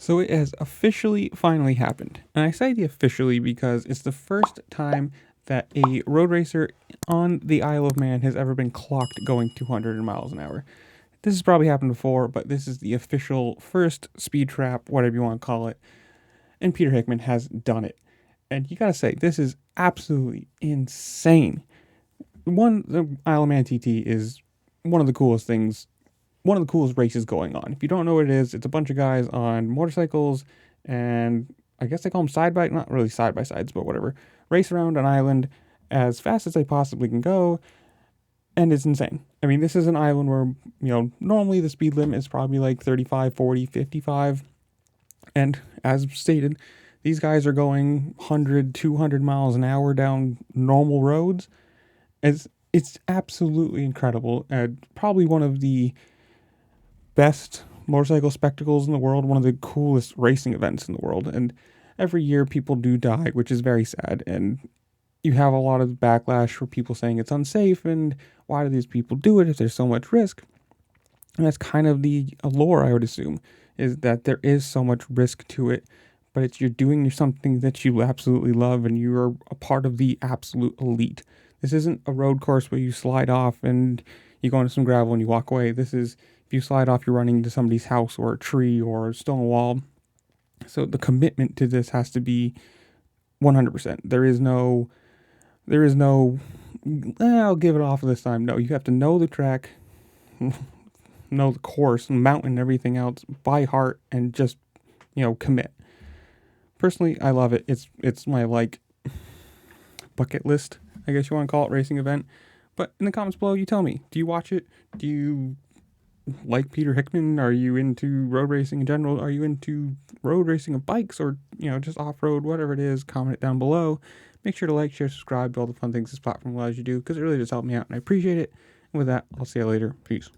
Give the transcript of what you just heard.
So it has officially finally happened. And I say the officially because it's the first time that a road racer on the Isle of Man has ever been clocked going 200 miles an hour. This has probably happened before, but this is the official first speed trap, whatever you want to call it. And Peter Hickman has done it. And you gotta say, this is absolutely insane. The Isle of Man TT is one of the coolest things, one of the coolest races going on. If you don't know what it is, it's a bunch of guys on motorcycles and I guess they call them side by, not really side by sides, but whatever, race around an island as fast as they possibly can go. And it's insane. I mean, this is an island where, normally the speed limit is probably like 35, 40, 55. And as stated, these guys are going 100, 200 miles an hour down normal roads. It's absolutely incredible. Probably one of the best motorcycle spectacles in the world, one of the coolest racing events in the world. And every year people do die, which is very sad. And you have a lot of backlash for people saying it's unsafe and why do these people do it if there's so much risk? And that's kind of the allure, I would assume, is that there is so much risk to it, but you're doing something that you absolutely love and you're a part of the absolute elite. This isn't a road course where you slide off and you go into some gravel and you walk away. This is, if you slide off, you're running into somebody's house or a tree or a stone wall. So the commitment to this has to be 100%. There is no, I'll give it off this time. No, you have to know the track, know the course, mountain, everything else by heart, and just, commit. Personally, I love it. It's my bucket list, I guess you want to call it, racing event. But in the comments below, you tell me, do you watch it? Do you like Peter Hickman? Are you into road racing in general? Are you into road racing of bikes or, just off-road, whatever it is? Comment it down below. Make sure to like, share, subscribe, do all the fun things this platform allows you to do, because it really does help me out and I appreciate it. And with that, I'll see you later. Peace.